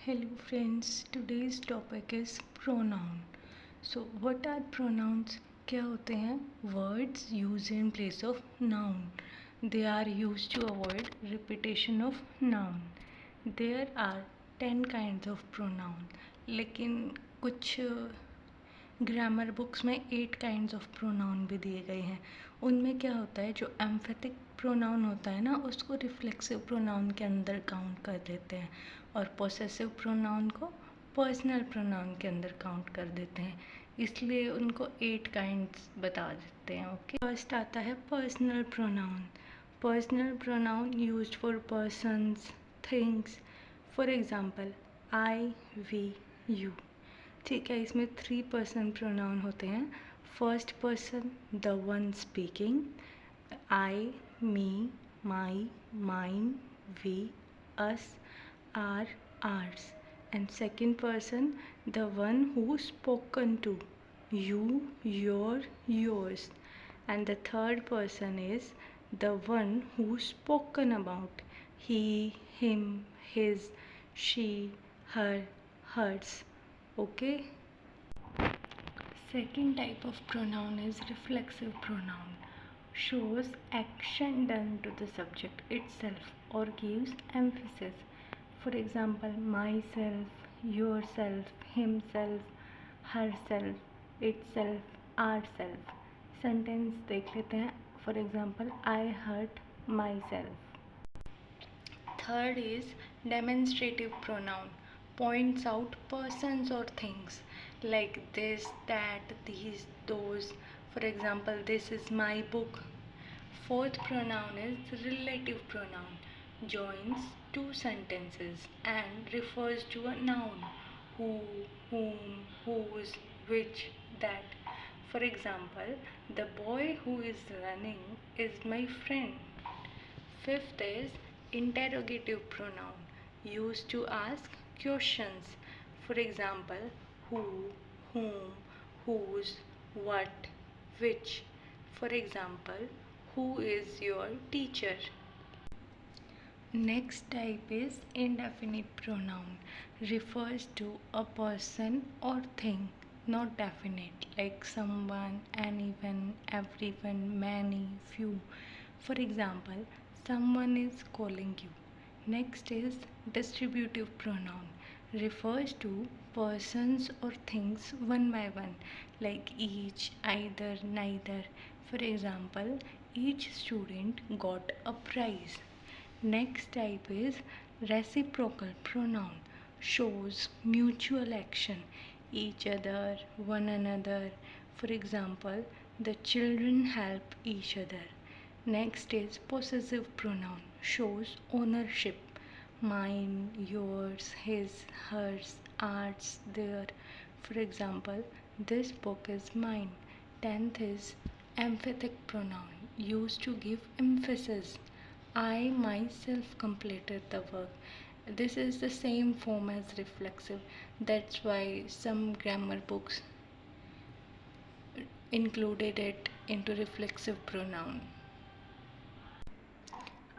Hello friends, today's topic is pronoun. So what are pronouns? क्या होते हैं? Words used in place of noun. They are used to avoid repetition of noun. There are 10 kinds of pronoun. लेकिन कुछ grammar books में 8 kinds of pronoun भी दिए गए हैं. उनमें क्या होता है, जो एम्फेटिक प्रोनाउन होता है ना, उसको रिफ्लेक्सिव प्रोनाउन के अंदर काउंट कर देते हैं और पोसेसिव प्रोनाउन को पर्सनल प्रोनाउन के अंदर काउंट कर देते हैं. इसलिए उनको 8 काइंड्स बता देते हैं. ओके, फर्स्ट आता है personal pronoun. Personal pronoun used for persons, things. For example I, we, you. ठीक है, इसमें 3 पर्सन प्रोनाउन होते हैं. First person the one speaking, I, me, my, mine, we, us, our, ours. And second person the one who spoken to, you, your, yours. And the third person is the one who spoken about, he, him, his, she, her, hers. Okay. Second type of pronoun is reflexive pronoun. Shows action done to the subject itself or gives emphasis. For example, myself, yourself, himself, herself, itself, ourself. Sentence देख लेते हैं. For example, I hurt myself. Third is demonstrative pronoun. Points out persons or things like this, that, these, those. For example, this is my book. Fourth pronoun is relative pronoun. Joins two sentences and refers to a noun. Who, whom, whose, which, that. For example, the boy who is running is my friend. Fifth is interrogative pronoun, used to ask questions. For example, who, whom, whose, what, which. For example, who is your teacher? Next type is indefinite pronoun. Refers to a person or thing, not definite, like someone, anyone, everyone, many, few. For example, someone is calling you. Next is distributive pronoun. Refers to persons or things one by one, like each, either, neither. For example, each student got a prize. Next type is reciprocal pronoun. Shows mutual action, each other, one another. For example, the children help each other. Next is possessive pronoun. Shows ownership, mine, yours, his, hers, ours, their. For example, this book is mine. 10th is emphatic pronoun, used to give emphasis. I myself completed the work. This is the same form as reflexive. That's why some grammar books included it into reflexive pronoun.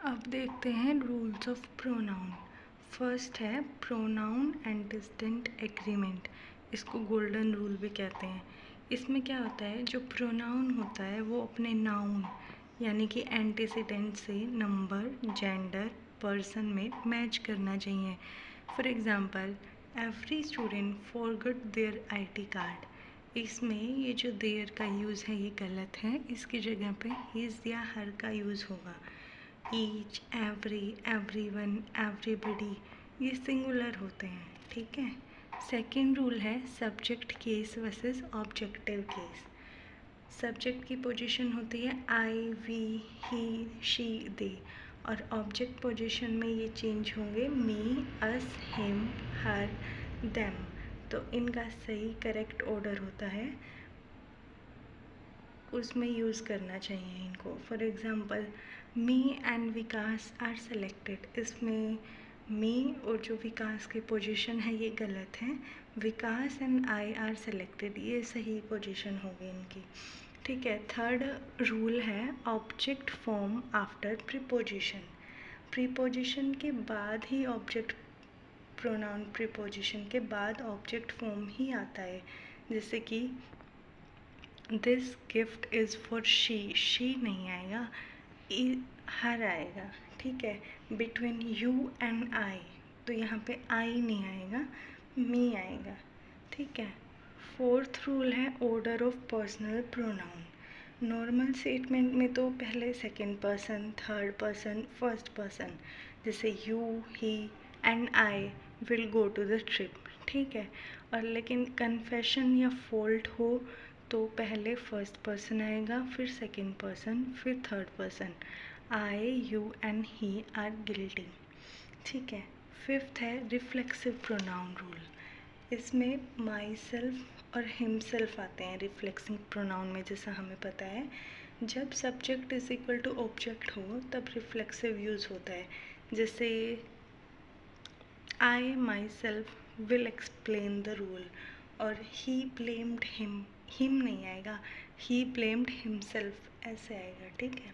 अब देखते हैं rules of pronoun. First है pronoun antecedent agreement. इसको golden rule भी कहते हैं. इसमें क्या होता है, जो प्रोनाउन होता है वो अपने नाउन यानी कि एंटीसीडेंट से नंबर, जेंडर, पर्सन में मैच करना चाहिए. For example, every student forgot their ID card. इसमें ये जो देयर का यूज़ है ये गलत है. इसकी जगह पे हिज या हर का यूज़ होगा. ईच, एवरी, एवरीवन, एवरीबडी ये सिंगुलर होते हैं. ठीक है. सेकेंड रूल है subject case versus objective case. Subject की पोजीशन होती है आई, वी, ही, शी, दे, और ऑब्जेक्ट पोजीशन में ये चेंज होंगे मी, अस, हिम, हर, देम. तो इनका सही करेक्ट ऑर्डर होता है, उसमें यूज़ करना चाहिए इनको. For example, me and Vikas are selected. इसमें मी और जो विकास की पोजीशन है ये गलत है. विकास एंड आई आर सेलेक्टेड, ये सही पोजीशन होगी इनकी. ठीक है. थर्ड रूल है object form after preposition. Preposition के बाद ही ऑब्जेक्ट प्रोनाउन प्रीपोजिशन के बाद ऑब्जेक्ट फॉर्म ही आता है, जैसे कि this gift is for she नहीं आएगा, हर आएगा, ठीक है। बिटवीन यू एंड आई, तो यहाँ पे आई नहीं आएगा, मी आएगा, ठीक है। फोर्थ रूल है order of personal pronoun. Normal statement में तो पहले second person, third person, first person, जैसे you, he and I will go to the trip, ठीक है। और लेकिन कन्फेशन या फॉल्ट हो तो पहले फर्स्ट पर्सन आएगा, फिर सेकंड पर्सन, फिर third person. I, you and he are guilty, ठीक है। फिफ्थ है रिफ्लेक्सिव प्रोनाउन रूल। इसमें माई सेल्फ और हिमसेल्फ आते हैं रिफ्लेक्सिव प्रोनाउन में। जैसा हमें पता है, जब subject is equal to object हो तब रिफ्लेक्सिव यूज़ होता है। जैसे I myself will explain the rule, और ही ब्लेम्ड हिम नहीं आएगा, ही ब्लेम्ड हिमसेल्फ ऐसे आएगा, ठीक है।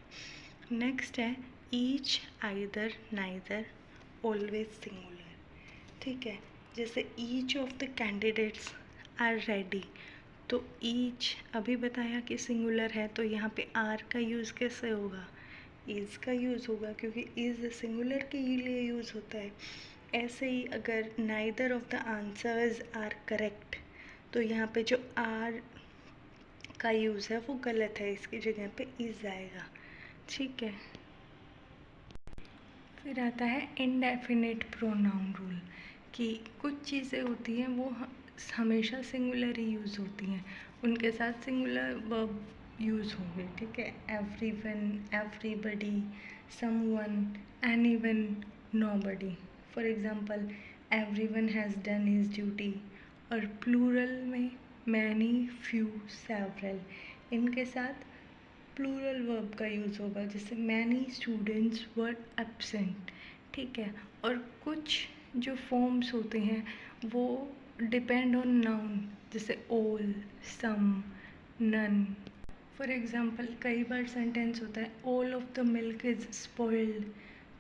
नेक्स्ट है each, either, neither, always singular, ठीक है। जैसे each of the candidates are ready, तो ईच अभी बताया कि सिंगुलर है, तो यहाँ पे आर का यूज़ कैसे होगा, इज़ का यूज़ होगा, क्योंकि इज़ सिंगुलर के लिए यूज़ होता है। ऐसे ही अगर neither of the answers are correct, तो यहाँ पे जो आर का यूज़ है वो गलत है, इसकी जगह पे इज़ आएगा, ठीक है। फिर आता है इनडेफिनिट प्रोनाउन रूल, कि कुछ चीज़ें होती हैं वो हमेशा सिंगुलर ही यूज़ होती हैं, उनके साथ सिंगुलर वर्ब यूज़ होंगे, ठीक है। Everyone, everybody, someone, anyone, nobody. For example everyone has done his duty, और प्लूरल में मैनी, फ्यू, सेवरल, इनके साथ प्लूरल वर्ब का यूज़ होगा, जैसे मैनी स्टूडेंट्स वर एब्सेंट, ठीक है। और कुछ जो फॉर्म्स होते हैं वो डिपेंड ऑन नाउन, जैसे all, some, none. For example कई बार सेंटेंस होता है all of the milk is spoiled,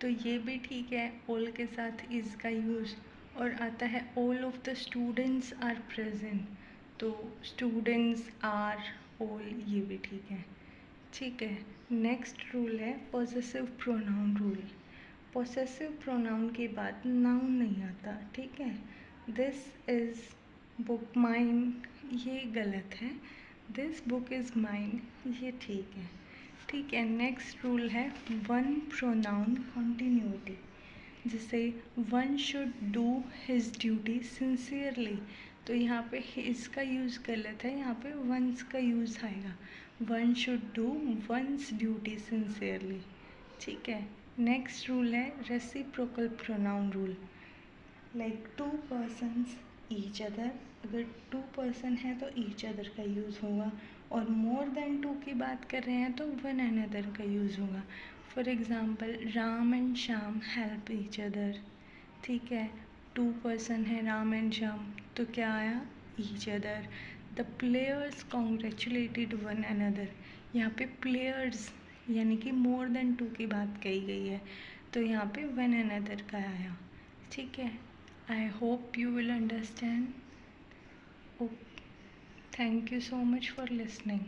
तो ये भी ठीक है, ऑल के साथ इज़ का यूज़। और आता है all of the students are present, तो स्टूडेंट्स आर, ऑल, ये भी ठीक है, ठीक है। नेक्स्ट रूल है possessive pronoun rule. Possessive pronoun के बाद नाउन नहीं आता, ठीक है। दिस इज़ बुक माइन, ये गलत है, दिस बुक इज़ माइन, ये ठीक है, ठीक है। नेक्स्ट रूल है वन प्रोनाउन कॉन्टिन्यूटी, जैसे one should do his duty sincerely, तो यहाँ पे हिज का यूज़ गलत है, यहाँ पे वंस का यूज़ आएगा, one should do once duty sincerely, ठीक है। नेक्स्ट रूल है reciprocal pronoun rule, like to persons each other, अगर टू पर्सन है तो ईच अदर का यूज़ होगा, और मोर देन टू की बात कर रहे हैं तो वन अनदर का यूज़ होगा। For example Ram and Shyam help each other, ठीक है। टू पर्सन है राम एंड श्याम, तो क्या आया, each other. The players congratulated one another, यहाँ पे प्लेयर्स यानी कि मोर देन टू की बात कही गई है, तो यहाँ पे वन अनदर का आया, ठीक है। I hope you will understand. Oh, thank you so much for listening.